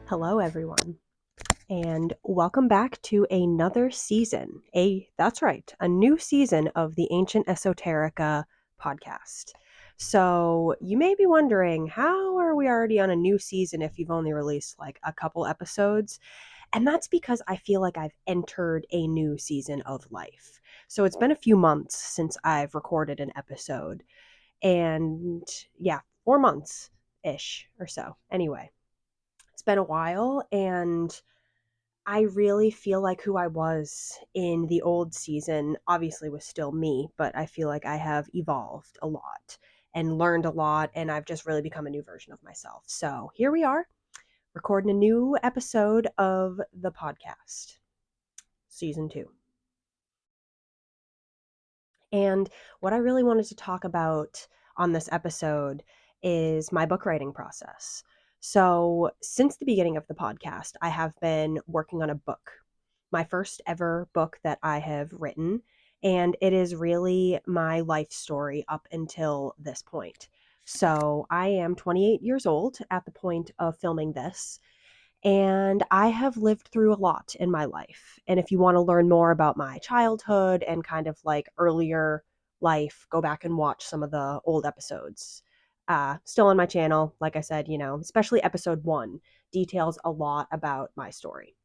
Hello, everyone, and welcome back to another season. That's right, a new season of the Ancient Esoterica Podcast. So you may be wondering, how are we already on a new season if you've only released like a couple episodes? And that's because I feel like I've entered a new season of life. So it's been a few months since I've recorded an episode. And yeah, 4 months-ish or so. Anyway, it's been a while, and I really feel like who I was in the old season obviously was still me, but I feel like I have evolved a lot and learned a lot, and I've just really become a new version of myself. So here we are, recording a new episode of the podcast, season 2. And what I really wanted to talk about on this episode is my book writing process. So, since the beginning of the podcast, I have been working on a book, my first ever book that I have written, and it is really my life story up until this point. So, I am 28 years old at the point of filming this, and I have lived through a lot in my life. And if you want to learn more about my childhood and kind of like earlier life, go back and watch some of the old episodes. Still on my channel, like I said, especially episode 1 details a lot about my story.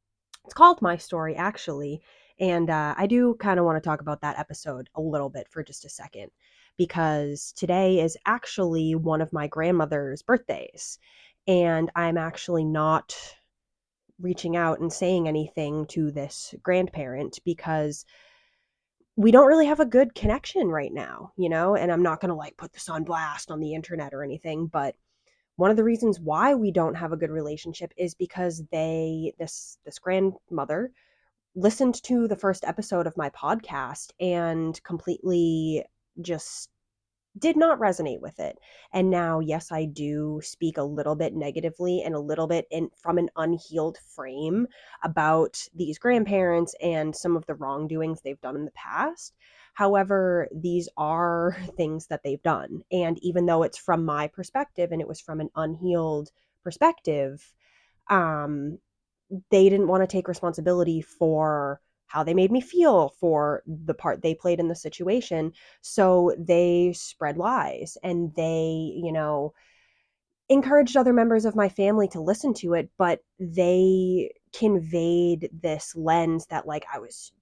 It's called My Story, actually. And I do kind of want to talk about that episode a little bit for just a second, because today is actually one of my grandmother's birthdays. And I'm actually not reaching out and saying anything to this grandparent because we don't really have a good connection right now, and I'm not going to like put this on blast on the internet or anything, but one of the reasons why we don't have a good relationship is because this grandmother listened to the first episode of my podcast and completely just did not resonate with it. And now, yes, I do speak a little bit negatively and a little bit from an unhealed frame about these grandparents and some of the wrongdoings they've done in the past. However, these are things that they've done. And even though it's from my perspective and it was from an unhealed perspective, they didn't want to take responsibility for how they made me feel, for the part they played in the situation. So they spread lies, and they, encouraged other members of my family to listen to it, but they conveyed this lens that like I was,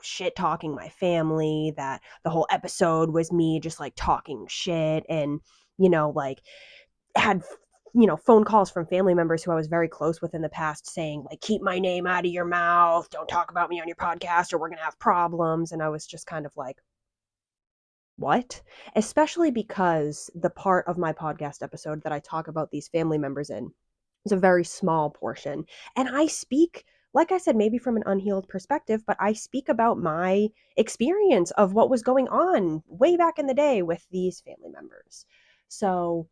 shit talking my family, that the whole episode was me just like talking shit, and, like had phone calls from family members who I was very close with in the past saying like, keep my name out of your mouth, don't talk about me on your podcast or we're gonna have problems. And I was just kind of like, what? Especially because the part of my podcast episode that I talk about these family members in is a very small portion, and I speak, like I said, maybe from an unhealed perspective, but I speak about my experience of what was going on way back in the day with these family members. So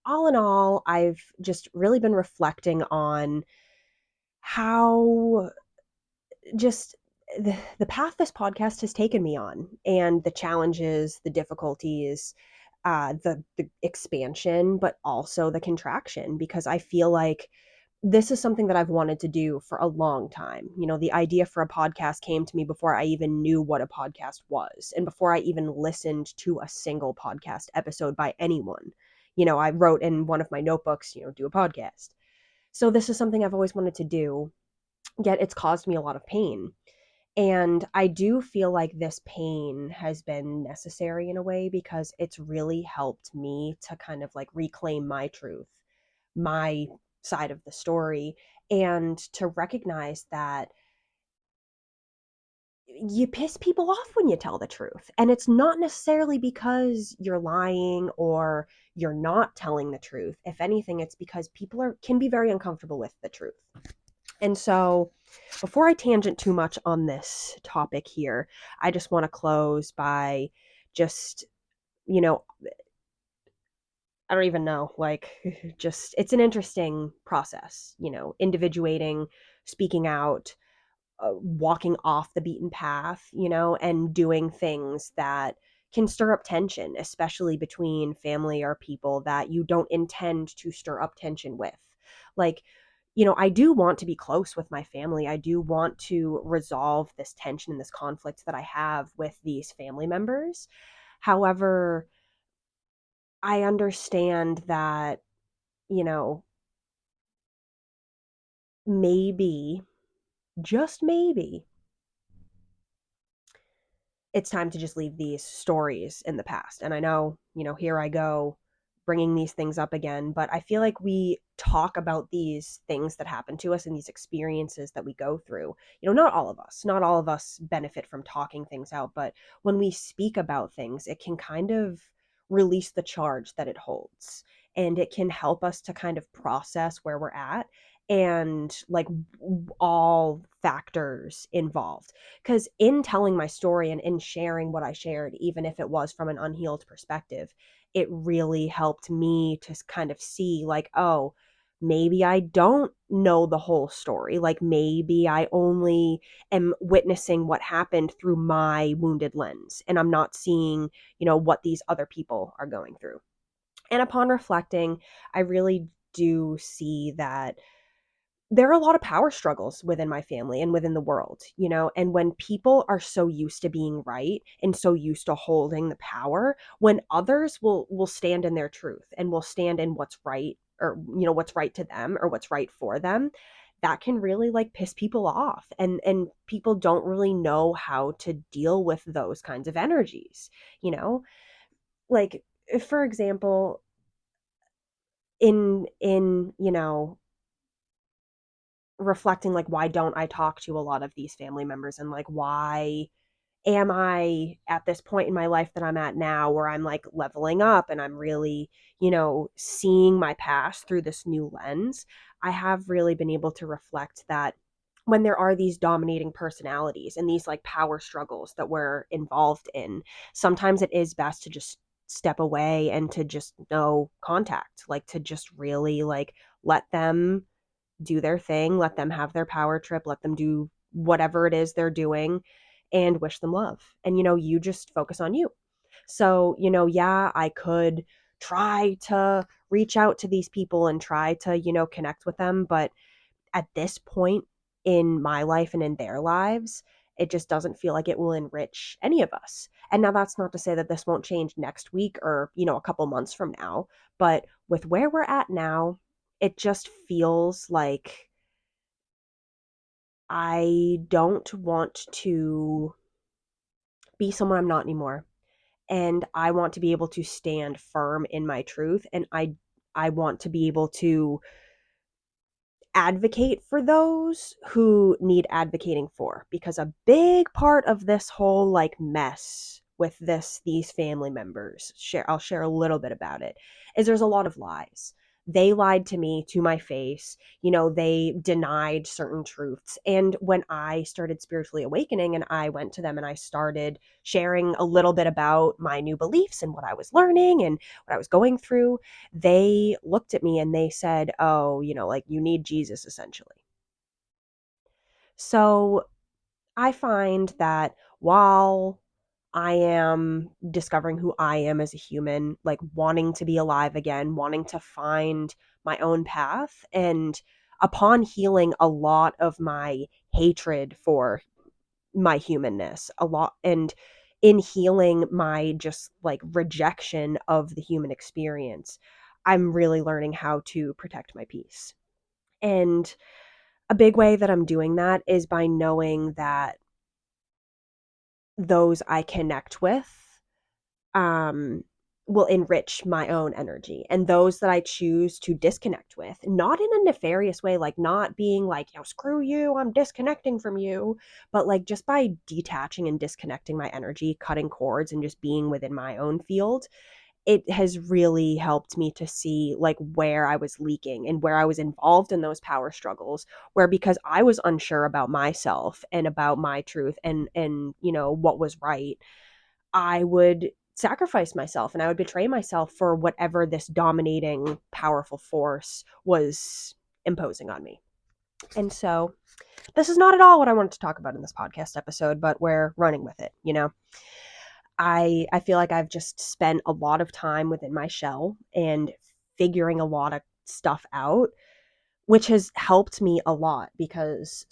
all in all, I've just really been reflecting on how just the path this podcast has taken me on, and the challenges, the difficulties, the expansion, but also the contraction, because I feel like this is something that I've wanted to do for a long time. The idea for a podcast came to me before I even knew what a podcast was, and before I even listened to a single podcast episode by anyone. I wrote in one of my notebooks, do a podcast. So this is something I've always wanted to do, yet it's caused me a lot of pain. And I do feel like this pain has been necessary in a way, because it's really helped me to kind of like reclaim my truth, my side of the story, and to recognize that you piss people off when you tell the truth. And it's not necessarily because you're lying or you're not telling the truth. If anything, it's because people can be very uncomfortable with the truth. And so, before I tangent too much on this topic here, I just want to close by just, I don't even know, like, just, it's an interesting process, individuating, speaking out, walking off the beaten path, and doing things that can stir up tension, especially between family or people that you don't intend to stir up tension with. Like, I do want to be close with my family. I do want to resolve this tension and this conflict that I have with these family members. However, I understand that, you know, maybe, just maybe, it's time to just leave these stories in the past. And I know, here I go bringing these things up again, but I feel like we talk about these things that happen to us and these experiences that we go through. Not all of us benefit from talking things out, but when we speak about things, it can kind of release the charge that it holds. And it can help us to kind of process where we're at and like all factors involved. Because in telling my story and in sharing what I shared, even if it was from an unhealed perspective, it really helped me to kind of see, like, oh, maybe I don't know the whole story. Like, maybe I only am witnessing what happened through my wounded lens, and I'm not seeing, what these other people are going through. And upon reflecting, I really do see that there are a lot of power struggles within my family and within the world, and when people are so used to being right and so used to holding the power, when others will stand in their truth and will stand in what's right, or what's right to them or what's right for them, that can really like piss people off, and people don't really know how to deal with those kinds of energies, you know like, for example, in reflecting, like, why don't I talk to a lot of these family members, and like, why am I at this point in my life that I'm at now, where I'm like leveling up and I'm really, seeing my past through this new lens. I have really been able to reflect that when there are these dominating personalities and these like power struggles that we're involved in, sometimes it is best to just step away and to just no contact, like to just really like let them do their thing, let them have their power trip, let them do whatever it is they're doing, and wish them love. And, you just focus on you. So, yeah, I could try to reach out to these people and try to, connect with them. But at this point in my life and in their lives, it just doesn't feel like it will enrich any of us. And now that's not to say that this won't change next week or, a couple months from now. But with where we're at now, it just feels like I don't want to be someone I'm not anymore. And I want to be able to stand firm in my truth. And I want to be able to advocate for those who need advocating for, because a big part of this whole like mess with these family members, I'll share a little bit about it, is there's a lot of lies. They lied to me to my face. They denied certain truths. And when I started spiritually awakening and I went to them and I started sharing a little bit about my new beliefs and what I was learning and what I was going through, they looked at me and they said, oh, like, you need Jesus, essentially. So I find that while I am discovering who I am as a human, like wanting to be alive again, wanting to find my own path, and upon healing a lot of my hatred for my humanness, a lot, and in healing my just like rejection of the human experience, I'm really learning how to protect my peace. And a big way that I'm doing that is by knowing that those I connect with um, will enrich my own energy. And those that I choose to disconnect with, not in a nefarious way, like not being like, screw you, I'm disconnecting from you, but like just by detaching and disconnecting my energy, cutting cords, and just being within my own field, it has really helped me to see like where I was leaking and where I was involved in those power struggles, where because I was unsure about myself and about my truth and what was right, I would sacrifice myself and I would betray myself for whatever this dominating powerful force was imposing on me. And so this is not at all what I wanted to talk about in this podcast episode, but we're running with it. I feel like I've just spent a lot of time within my shell and figuring a lot of stuff out, which has helped me a lot because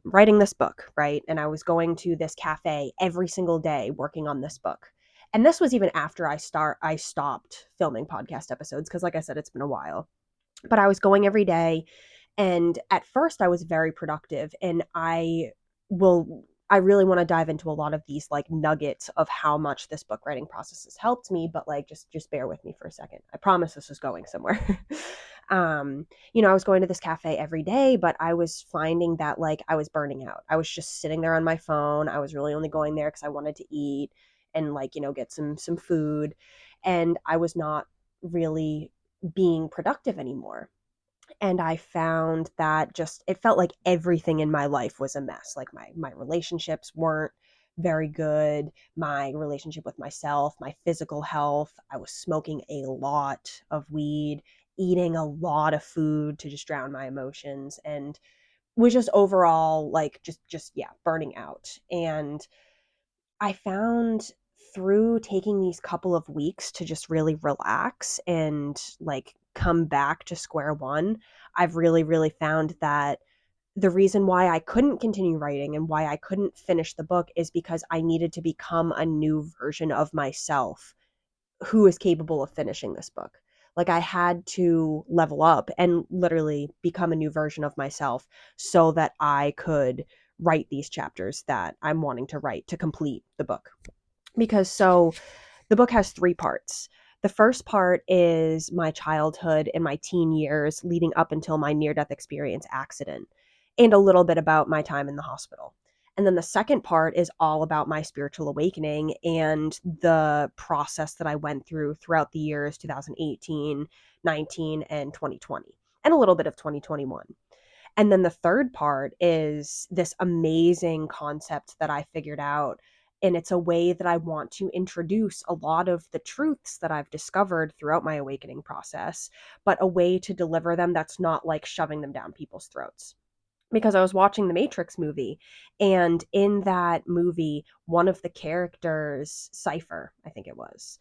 writing this book, right? And I was going to this cafe every single day working on this book. And this was even after I stopped filming podcast episodes because like I said, it's been a while. But I was going every day, and at first I was very productive, and I really want to dive into a lot of these like nuggets of how much this book writing process has helped me, but like just bear with me for a second. I promise this is going somewhere. I was going to this cafe every day, but I was finding that like I was burning out. I was just sitting there on my phone. I was really only going there because I wanted to eat and like, get some food. And I was not really being productive anymore. And I found that just it felt like everything in my life was a mess. Like my relationships weren't very good, my relationship with myself, my physical health. I was smoking a lot of weed, eating a lot of food to just drown my emotions, and was just overall like just yeah, burning out. And I found through taking these couple of weeks to just really relax and like come back to square one, I've really, really found that the reason why I couldn't continue writing and why I couldn't finish the book is because I needed to become a new version of myself who is capable of finishing this book. Like I had to level up and literally become a new version of myself so that I could write these chapters that I'm wanting to write to complete the book. Because the book has 3 parts. The first part is my childhood and my teen years leading up until my near-death experience accident, and a little bit about my time in the hospital. And then the second part is all about my spiritual awakening and the process that I went through throughout the years 2018, 19, and 2020, and a little bit of 2021. And then the third part is this amazing concept that I figured out. And it's a way that I want to introduce a lot of the truths that I've discovered throughout my awakening process, but a way to deliver them that's not like shoving them down people's throats. Because I was watching the Matrix movie, and in that movie, one of the characters, Cypher, I think it was,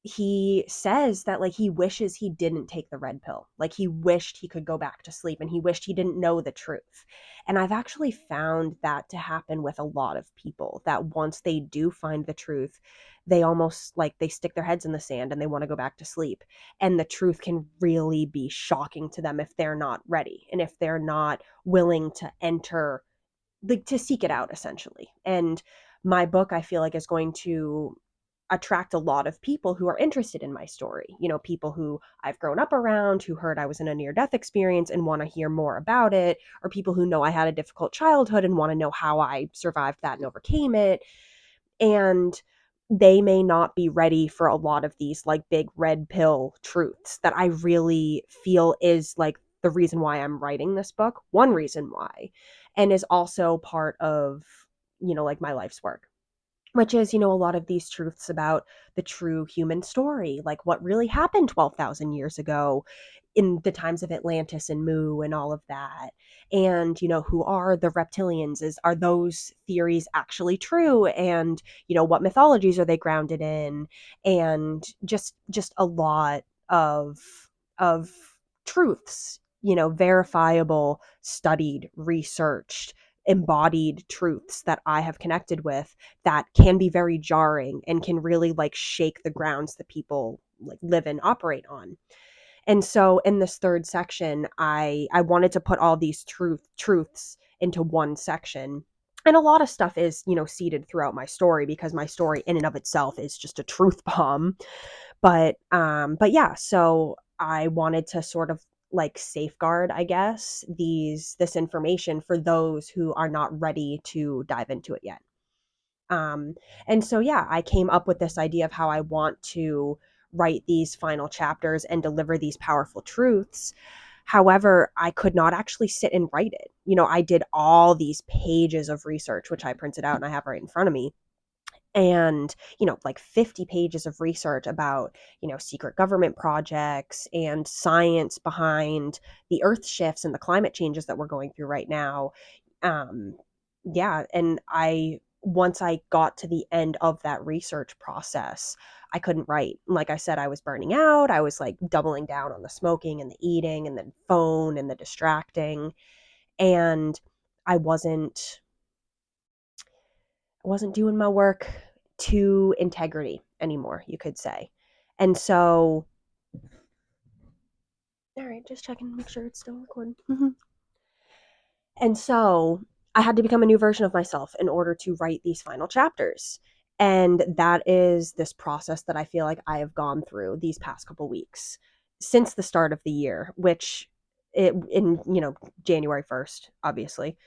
he says that like he wishes he didn't take the red pill. Like he wished he could go back to sleep and he wished he didn't know the truth. And I've actually found that to happen with a lot of people, that once they do find the truth, they almost like they stick their heads in the sand and they want to go back to sleep. And the truth can really be shocking to them if they're not ready and if they're not willing to enter, like to seek it out essentially. And my book, I feel like, is going to attract a lot of people who are interested in my story. People who I've grown up around, who heard I was in a near death experience and want to hear more about it, or people who know I had a difficult childhood and want to know how I survived that and overcame it. And they may not be ready for a lot of these like big red pill truths that I really feel is like the reason why I'm writing this book, one reason why, and is also part of, like my life's work, which is, a lot of these truths about the true human story, like what really happened 12,000 years ago in the times of Atlantis and Mu and all of that. And, who are the reptilians? Are those theories actually true? And, what mythologies are they grounded in? And just a lot of truths, verifiable, studied, researched, embodied truths that I have connected with that can be very jarring and can really like shake the grounds that people like live and operate on. And so in this third section, I wanted to put all these truths into one section. And a lot of stuff is, seeded throughout my story because my story in and of itself is just a truth bomb. But yeah, so I wanted to sort of like safeguard, I guess, this information for those who are not ready to dive into it yet. Um, and so, yeah, I came up with this idea of how I want to write these final chapters and deliver these powerful truths. However, I could not actually sit and write it. I did all these pages of research, which I printed out and I have right in front of me. And, like 50 pages of research about, secret government projects and science behind the earth shifts and the climate changes that we're going through right now. Yeah. And I once I got to the end of that research process, I couldn't write. Like I said, I was burning out. I was like doubling down on the smoking and the eating and the phone and the distracting. And I wasn't doing my work to integrity anymore, you could say. And so, all right, just checking, make sure it's still recording. And so I had to become a new version of myself in order to write these final chapters. And that is this process that I feel like I have gone through these past couple weeks since the start of the year, which in January 1st, obviously,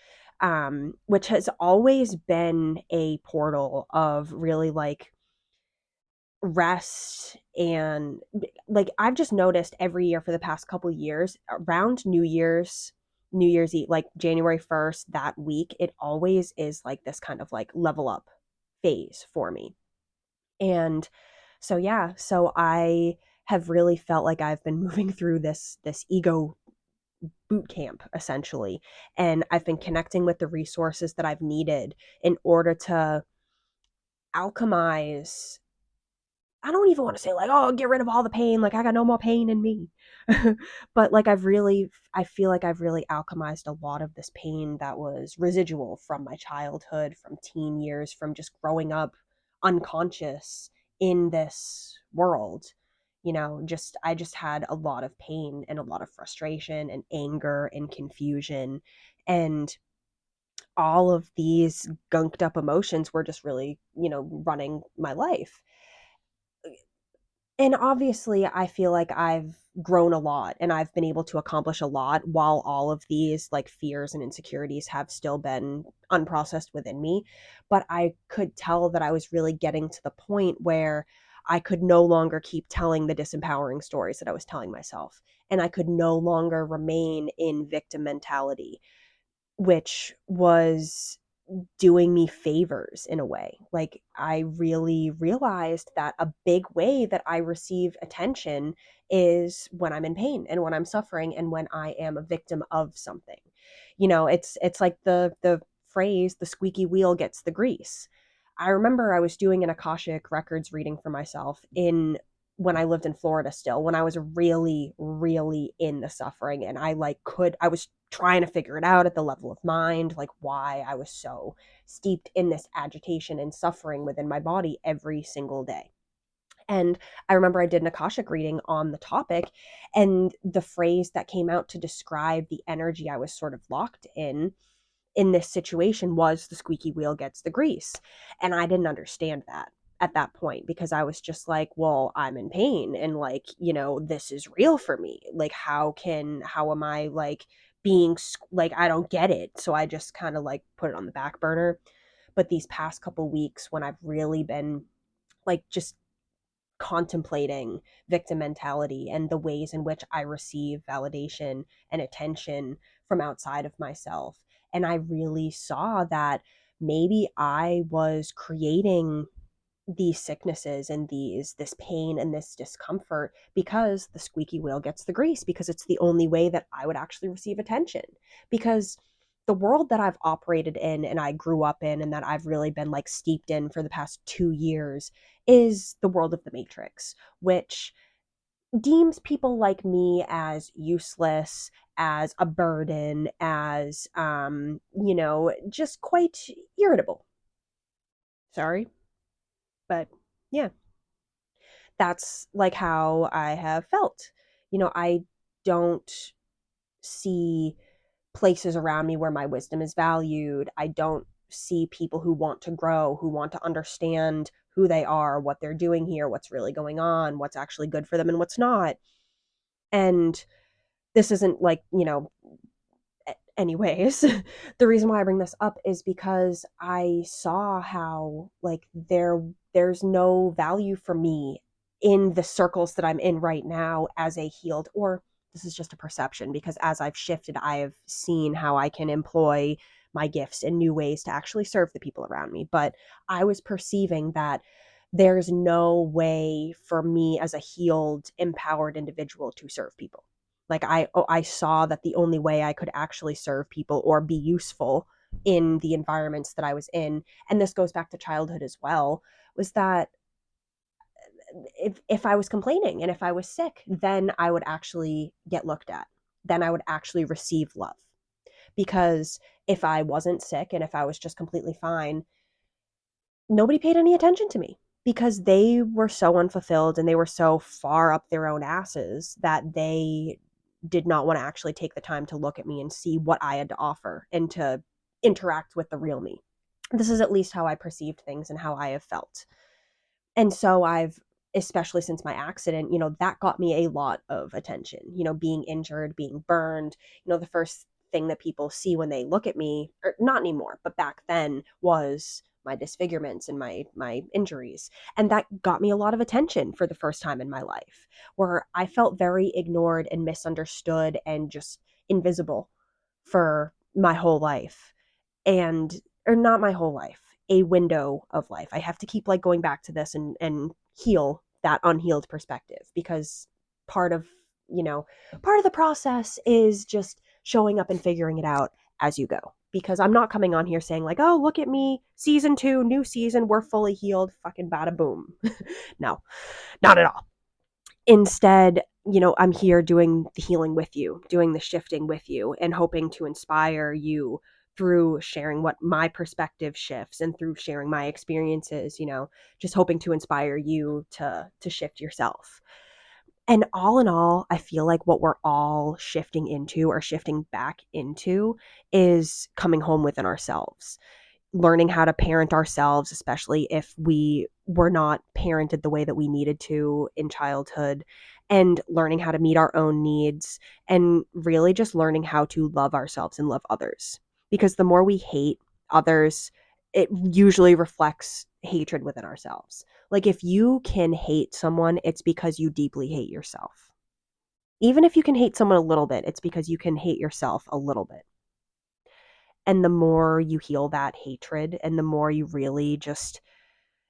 which has always been a portal of really like rest. And like I've just noticed every year for the past couple years around New Year's Eve, like January 1st, that week, it always is like this kind of like level up phase for me. And so yeah, so I have really felt like I've been moving through this ego boot camp essentially, and I've been connecting with the resources that I've needed in order to alchemize. I don't even want to say like, oh, get rid of all the pain. Like I got no more pain in me. But like I feel like I've really alchemized a lot of this pain that was residual from my childhood, from teen years, from just growing up unconscious in this world. I just had a lot of pain and a lot of frustration and anger and confusion. And all of these gunked up emotions were just really, running my life. And obviously, I feel like I've grown a lot and I've been able to accomplish a lot while all of these like fears and insecurities have still been unprocessed within me. But I could tell that I was really getting to the point where I could no longer keep telling the disempowering stories that I was telling myself. And I could no longer remain in victim mentality, which was doing me favors in a way. Like I really realized that a big way that I receive attention is when I'm in pain and when I'm suffering and when I am a victim of something. It's like the phrase the squeaky wheel gets the grease. I remember I was doing an Akashic Records reading for myself in when I lived in Florida still, when I was really, really in the suffering and I was trying to figure it out at the level of mind, like why I was so steeped in this agitation and suffering within my body every single day. And I remember I did an Akashic reading on the topic, and the phrase that came out to describe the energy I was sort of locked in this situation was the squeaky wheel gets the grease. And I didn't understand that at that point because I was just like, well, I'm in pain and like, this is real for me. Like how am I like being like, I don't get it. So I just kind of like put it on the back burner. But these past couple weeks when I've really been like just contemplating victim mentality and the ways in which I receive validation and attention from outside of myself. And I really saw that maybe I was creating these sicknesses and this pain and this discomfort because the squeaky wheel gets the grease, because it's the only way that I would actually receive attention. Because the world that I've operated in and I grew up in and that I've really been like steeped in for the past 2 years is the world of the Matrix, which deems people like me as useless, as a burden, as just quite irritable. Sorry, but yeah, that's like how I have felt. I don't see places around me where my wisdom is valued. I don't see people who want to grow, who want to understand who they are, what they're doing here, what's really going on, what's actually good for them and what's not. And this isn't like, anyways, the reason why I bring this up is because I saw how like there's no value for me in the circles that I'm in right now as a healed, or this is just a perception because as I've shifted, I have seen how I can employ my gifts in new ways to actually serve the people around me. But I was perceiving that there's no way for me as a healed, empowered individual to serve people. Like I saw that the only way I could actually serve people or be useful in the environments that I was in, and this goes back to childhood as well, was that if I was complaining and if I was sick, then I would actually get looked at. Then I would actually receive love. Because if I wasn't sick and if I was just completely fine, nobody paid any attention to me because they were so unfulfilled and they were so far up their own asses that they did not want to actually take the time to look at me and see what I had to offer and to interact with the real me. This is at least how I perceived things and how I have felt. And so especially since my accident, that got me a lot of attention, being injured, being burned, the first thing that people see when they look at me, or not anymore, but back then, was my disfigurements and my injuries. And that got me a lot of attention for the first time in my life, where I felt very ignored and misunderstood and just invisible for my whole life. Or not my whole life, a window of life. I have to keep going back to this and heal that unhealed perspective, because part of the process is just showing up and figuring it out as you go. Because I'm not coming on here saying oh, look at me, season 2, new season, we're fully healed, fucking bada boom. No, not at all. Instead, I'm here doing the healing with you, doing the shifting with you, and hoping to inspire you through sharing what my perspective shifts and through sharing my experiences, just hoping to inspire you to shift yourself. And all in all, I feel like what we're all shifting into or shifting back into is coming home within ourselves, learning how to parent ourselves, especially if we were not parented the way that we needed to in childhood, and learning how to meet our own needs, and really just learning how to love ourselves and love others. Because the more we hate others, it usually reflects hatred within ourselves. If you can hate someone, it's because you deeply hate yourself. Even if you can hate someone a little bit, it's because you can hate yourself a little bit. And the more you heal that hatred and the more you really just,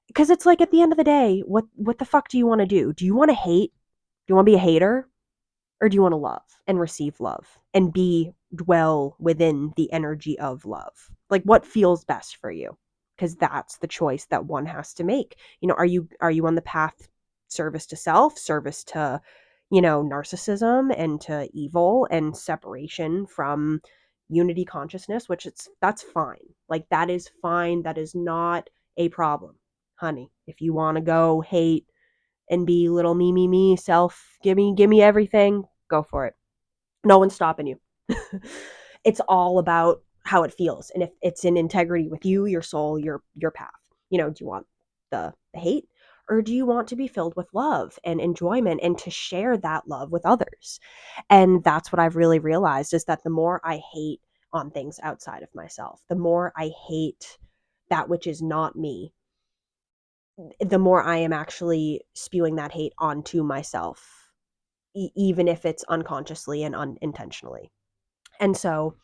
because it's at the end of the day, what the fuck do you want to do? Do you want to hate? Do you want to be a hater? Or do you want to love and receive love and dwell within the energy of love? What feels best for you? Because that's the choice that one has to make. Are you on the path service to self, service to, narcissism and to evil and separation from unity consciousness, that's fine. That is fine. That is not a problem, honey. If you want to go hate and be little me, self, give me everything, go for it. No one's stopping you. It's all about how it feels. And if it's in integrity with you, your soul, your path, do you want the hate, or do you want to be filled with love and enjoyment and to share that love with others? And that's what I've really realized, is that the more I hate on things outside of myself, the more I hate that which is not me, the more I am actually spewing that hate onto myself, even if it's unconsciously and unintentionally. And so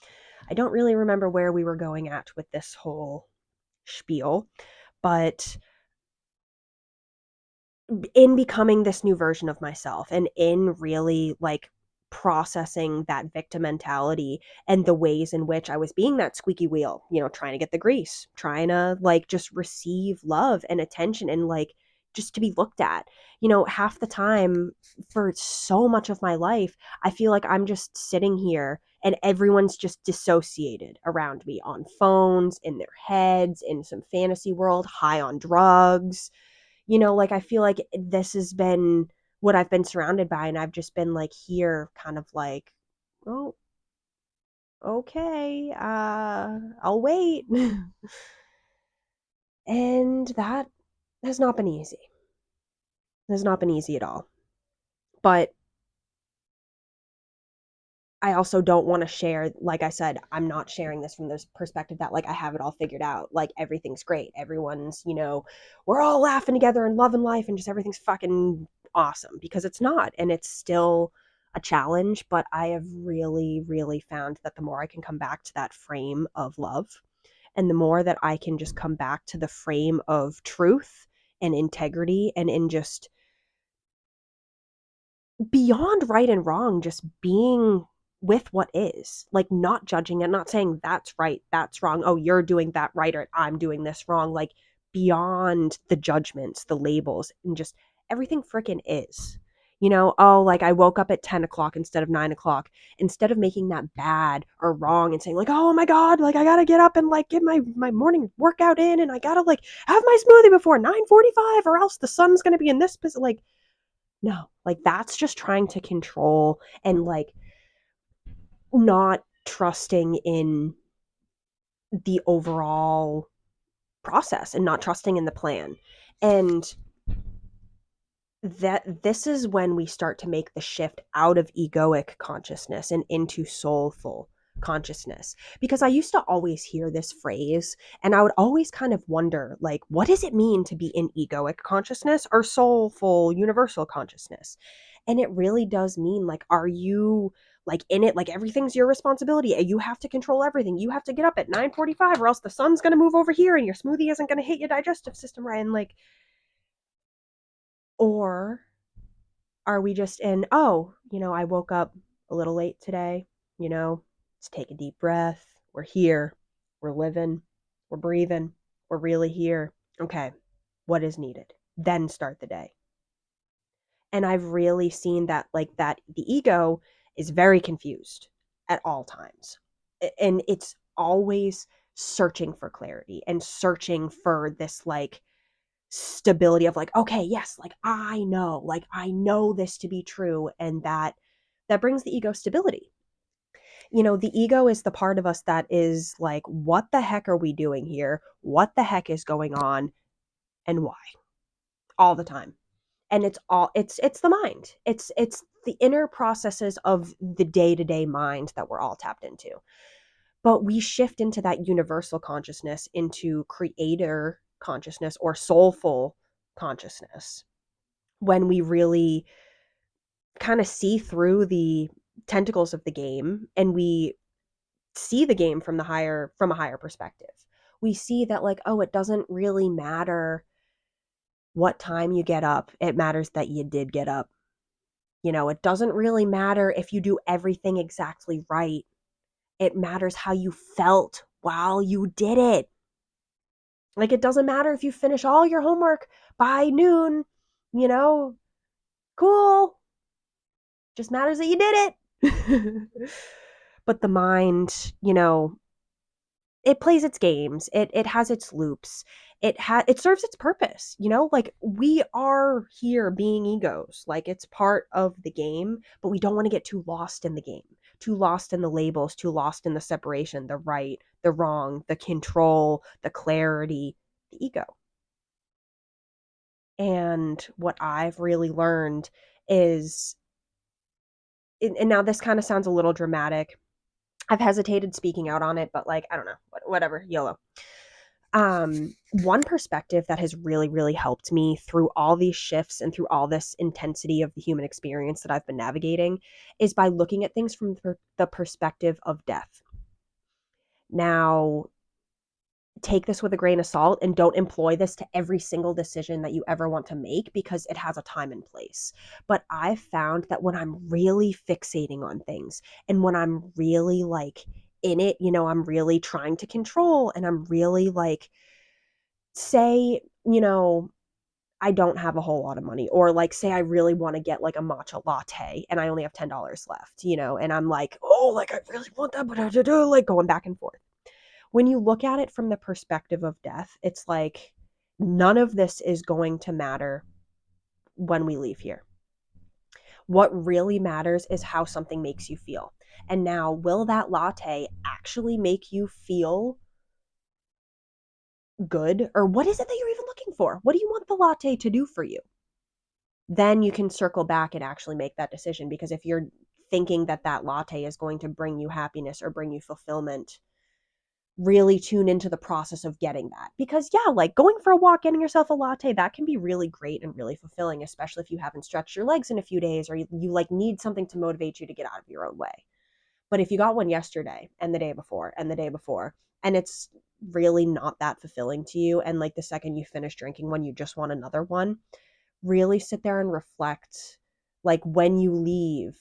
I don't really remember where we were going at with this whole spiel, but in becoming this new version of myself and in really processing that victim mentality and the ways in which I was being that squeaky wheel, trying to get the grease, trying to just receive love and attention and just to be looked at. Half the time for so much of my life, I feel like I'm just sitting here and everyone's just dissociated around me, on phones, in their heads, in some fantasy world, high on drugs. I feel like this has been what I've been surrounded by, and I've just been here kind of oh, okay, I'll wait. And that has not been easy. It has not been easy at all. But I also don't want to share, like I said, I'm not sharing this from this perspective that I have it all figured out. Everything's great. Everyone's, we're all laughing together and loving life and just everything's fucking awesome, because it's not. And it's still a challenge, but I have really, really found that the more I can come back to that frame of love, and the more that I can just come back to the frame of truth and integrity and in just beyond right and wrong, just being with what is, like not judging it, not saying that's right, that's wrong, oh, you're doing that right, or I'm doing this wrong, like beyond the judgments, the labels, and just everything freaking is. Oh, like I woke up at 10 o'clock instead of 9 o'clock, instead of making that bad or wrong and saying like, oh my God, like I gotta get up and like get my morning workout in, and I gotta like have my smoothie before 9:45 or else the sun's gonna be in this position. Like, no, like that's just trying to control and like not trusting in the overall process and not trusting in the plan. And that this is when we start to make the shift out of egoic consciousness and into soulful consciousness. Because I used to always hear this phrase and I would always kind of wonder, like, what does it mean to be in egoic consciousness or soulful universal consciousness? And it really does mean, like, are you like in it, like everything's your responsibility, you have to control everything, you have to get up at 9:45 or else the sun's going to move over here and your smoothie isn't going to hit your digestive system right, and like, or are we just in, oh, I woke up a little late today, let's take a deep breath. We're here. We're living. We're breathing. We're really here. Okay, what is needed? Then start the day. And I've really seen that, like, that the ego is very confused at all times. And it's always searching for clarity and searching for this, like, stability of like, okay, yes, like I know this to be true, and that brings the ego stability. The ego is the part of us that is like, what the heck are we doing here, what the heck is going on, and why, all the time. And it's the mind, it's the inner processes of the day-to-day mind that we're all tapped into. But we shift into that universal consciousness, into creator consciousness or soulful consciousness, when we really kind of see through the tentacles of the game and we see the game from a higher perspective. We see that, like, oh, it doesn't really matter what time you get up. It matters that you did get up. It doesn't really matter if you do everything exactly right. It matters how you felt while you did it. Like, it doesn't matter if you finish all your homework by noon, cool. Just matters that you did it. But the mind, it plays its games. It has its loops. It serves its purpose, like we are here being egos. Like, it's part of the game, but we don't want to get too lost in the game, too lost in the labels, too lost in the separation, the right, the wrong, the control, the clarity, the ego. And what I've really learned is, and now this kind of sounds a little dramatic, I've hesitated speaking out on it, but like, I don't know, whatever, YOLO. One perspective that has really, really helped me through all these shifts and through all this intensity of the human experience that I've been navigating is by looking at things from the perspective of death. Now, take this with a grain of salt and don't employ this to every single decision that you ever want to make, because it has a time and place. But I've found that when I'm really fixating on things and when I'm really like in it, I'm really trying to control, and I'm really like, say, I don't have a whole lot of money, or like, say I really want to get like a matcha latte and I only have $10 left, and I'm like, oh, like I really want that, but I do, like going back and forth. When you look at it from the perspective of death, it's like, none of this is going to matter when we leave here. What really matters is how something makes you feel. And now, will that latte actually make you feel good? Or what is it that you're even looking for? What do you want the latte to do for you? Then you can circle back and actually make that decision. Because if you're thinking that that latte is going to bring you happiness or bring you fulfillment, really tune into the process of getting that. Because yeah, like going for a walk, getting yourself a latte, that can be really great and really fulfilling, especially if you haven't stretched your legs in a few days, or you like need something to motivate you to get out of your own way. But if you got one yesterday and the day before and the day before, and it's really not that fulfilling to you, and like the second you finish drinking one, you just want another one, really sit there and reflect, like when you leave,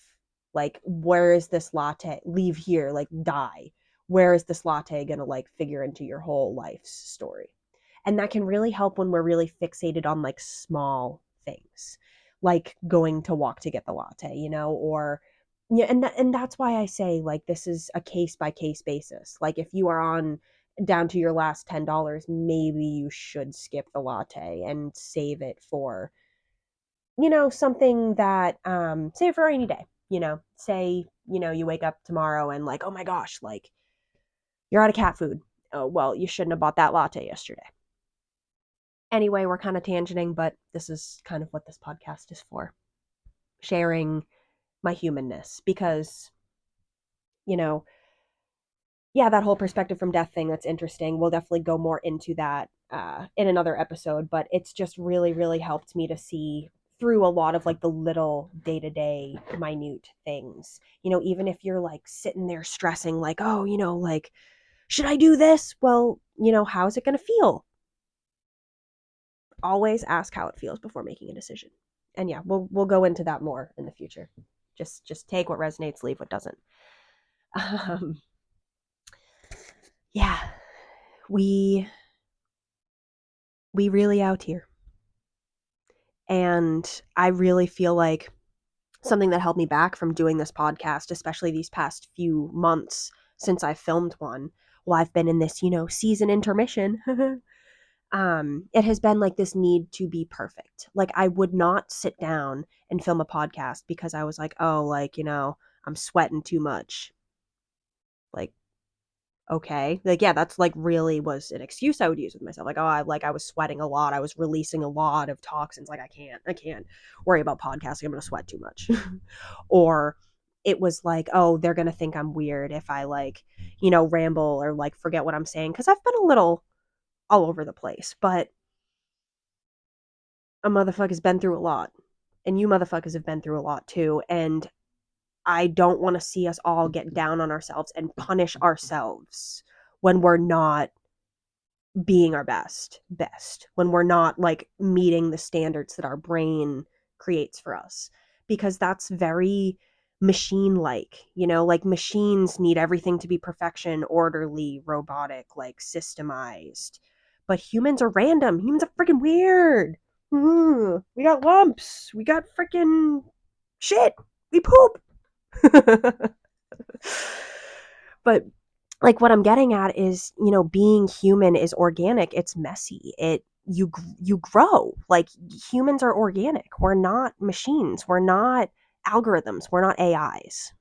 Like, where is this latte? Leave here, like die. Where is this latte going to like figure into your whole life's story? And that can really help when we're really fixated on like small things, like going to walk to get the latte, you know, or yeah, and that's why I say like this is a case by case basis. Like if you are on down to your last $10, maybe you should skip the latte and save it for, you know, something that save for a rainy day, you know. Say, you know, you wake up tomorrow and like, oh my gosh, like you're out of cat food. Oh, well, you shouldn't have bought that latte yesterday. Anyway, we're kind of tangenting, but this is kind of what this podcast is for. Sharing my humanness, because, you know, yeah, that whole perspective from death thing, that's interesting. We'll definitely go more into that in another episode, but it's just really, really helped me to see through a lot of like the little day-to-day minute things. You know, even if you're like sitting there stressing like, oh, you know, like, should I do this? Well, you know, how's it going to feel? Always ask how it feels before making a decision. And yeah, we'll go into that more in the future. Just take what resonates, leave what doesn't. Yeah, we really out here. And I really feel like something that held me back from doing this podcast, especially these past few months since I filmed one, well, I've been in this, you know, season intermission. It has been like this need to be perfect. Like I would not sit down and film a podcast because I was like, oh, like, you know, I'm sweating too much. Like, okay. Like, yeah, that's like really was an excuse I would use with myself. Like, oh, I was sweating a lot. I was releasing a lot of toxins. Like, I can't worry about podcasting. I'm going to sweat too much. Or it was like, oh, they're going to think I'm weird if I like, you know, ramble or like forget what I'm saying. Cause I've been a little all over the place, but a motherfucker's been through a lot, and you motherfuckers have been through a lot too. And I don't want to see us all get down on ourselves and punish ourselves when we're not being our best, when we're not like meeting the standards that our brain creates for us, because that's very machine like, you know, like machines need everything to be perfection, orderly, robotic, like systemized. But humans are random. Humans are freaking weird. We got lumps. We got freaking shit. We poop. But like what I'm getting at is, you know, being human is organic. It's messy. You grow. Like humans are organic. We're not machines. We're not algorithms. We're not AIs.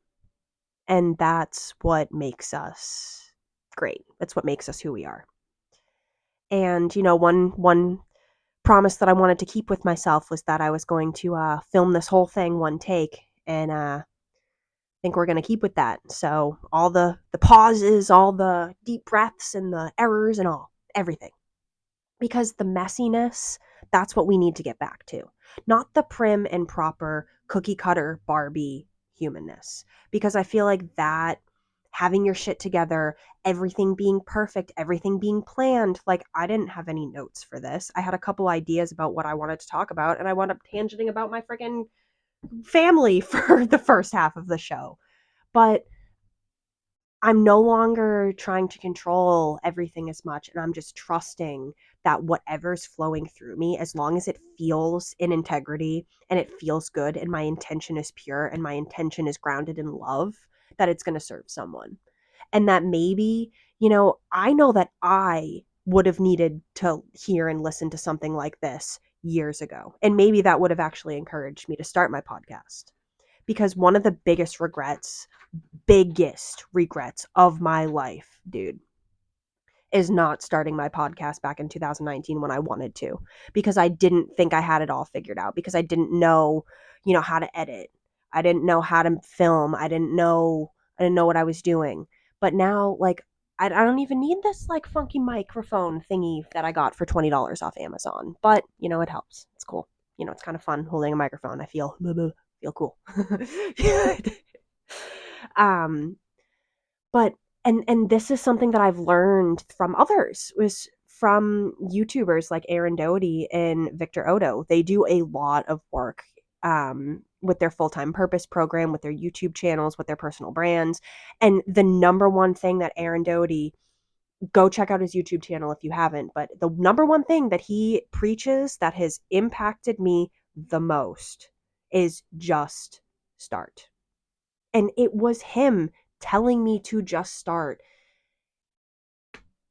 And that's what makes us great. That's what makes us who we are. And, you know, one promise that I wanted to keep with myself was that I was going to film this whole thing one take, and I think we're going to keep with that. So all the pauses, all the deep breaths and the errors and everything. Because the messiness, that's what we need to get back to. Not the prim and proper cookie cutter Barbie humanness. Because I feel like that, having your shit together, everything being perfect, everything being planned. Like, I didn't have any notes for this. I had a couple ideas about what I wanted to talk about, and I wound up tangenting about my freaking family for the first half of the show. But I'm no longer trying to control everything as much, and I'm just trusting that whatever's flowing through me, as long as it feels in integrity and it feels good and my intention is pure and my intention is grounded in love, that it's going to serve someone. And that maybe, you know that I would have needed to hear and listen to something like this years ago. And maybe that would have actually encouraged me to start my podcast. Because one of the biggest regrets of my life, dude, is not starting my podcast back in 2019 when I wanted to, because I didn't think I had it all figured out, because I didn't know, how to edit. I didn't know how to film. I didn't know what I was doing. But now, like, I don't even need this like funky microphone thingy that I got for $20 off Amazon. But, it helps. It's cool. It's kind of fun holding a microphone. I feel cool. But and this is something that I've learned from others, was from YouTubers like Aaron Doherty and Victor Odo. They do a lot of work, with their full-time purpose program, with their YouTube channels, with their personal brands. And the number one thing that Aaron Doty, go check out his YouTube channel if you haven't, but the number one thing that he preaches that has impacted me the most is just start. And it was him telling me to just start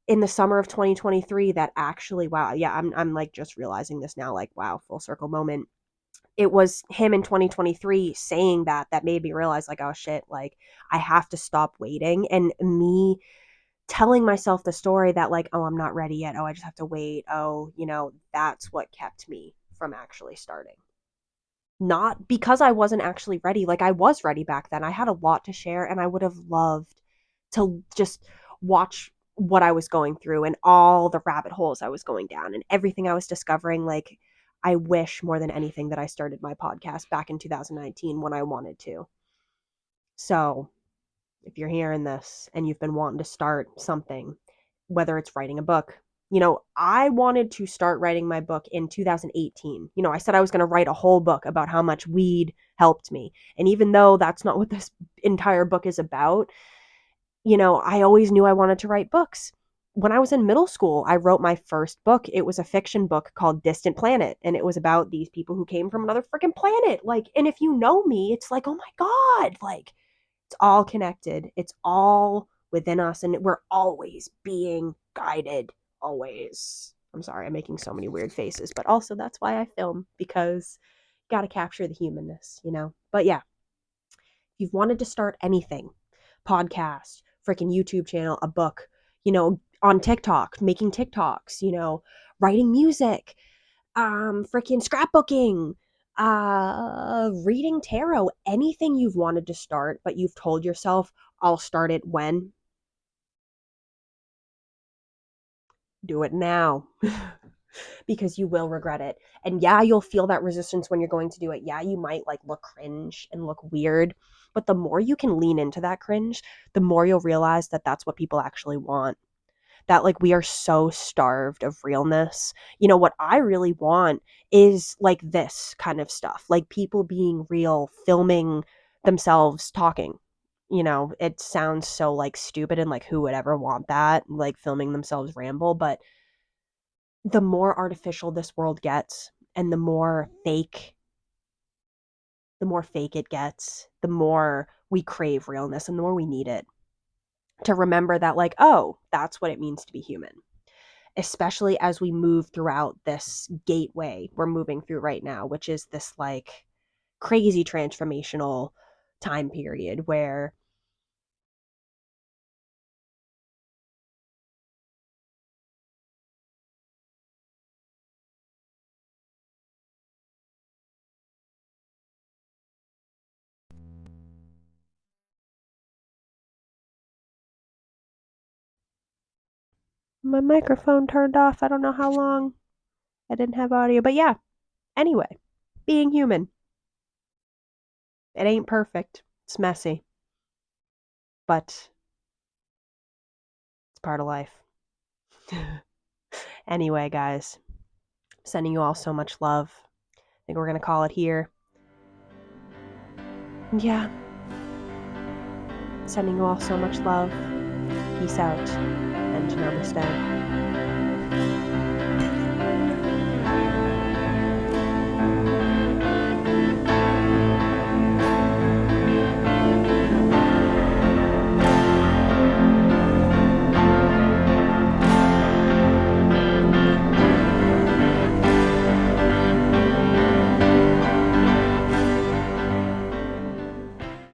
in the summer of 2023 that actually, wow, yeah, I'm like just realizing this now, like, wow, full circle moment. It was him in 2023 saying that made me realize, like, oh shit, like I have to stop waiting. And me telling myself the story that, like, oh, I'm not ready yet, oh, I just have to wait, oh, that's what kept me from actually starting. Not because I wasn't actually ready. Like, I was ready back then. I had a lot to share, and I would have loved to just watch what I was going through and all the rabbit holes I was going down and everything I was discovering. Like, I wish more than anything that I started my podcast back in 2019 when I wanted to. So if you're hearing this and you've been wanting to start something, whether it's writing a book, I wanted to start writing my book in 2018. I said I was going to write a whole book about how much weed helped me. And even though that's not what this entire book is about, I always knew I wanted to write books. When I was in middle school, I wrote my first book. It was a fiction book called Distant Planet. And it was about these people who came from another freaking planet. Like, and if you know me, it's like, oh my God, like, it's all connected. It's all within us. And we're always being guided. Always. I'm sorry, I'm making so many weird faces. But also, that's why I film, because you got to capture the humanness, But yeah, if you've wanted to start anything, podcast, freaking YouTube channel, a book, on TikTok, making TikToks, writing music, freaking scrapbooking, reading tarot, anything you've wanted to start, but you've told yourself, I'll start it when? Do it now. Because you will regret it. And yeah, you'll feel that resistance when you're going to do it. Yeah, you might like look cringe and look weird, but the more you can lean into that cringe, the more you'll realize that that's what people actually want. That, like, we are so starved of realness. What I really want is like this kind of stuff, like people being real, filming themselves talking. It sounds so like stupid, and like, who would ever want that, like filming themselves ramble? But the more artificial this world gets and the more fake it gets, the more we crave realness and the more we need it to remember that, like, oh, that's what it means to be human. Especially as we move throughout this gateway we're moving through right now, which is this like crazy transformational time period where my microphone turned off. I don't know how long. I didn't have audio, but yeah. Anyway, being human. It ain't perfect. It's messy. But it's part of life. Anyway, guys, sending you all so much love. I think we're going to call it here. And yeah, sending you all so much love. Peace out and namaste.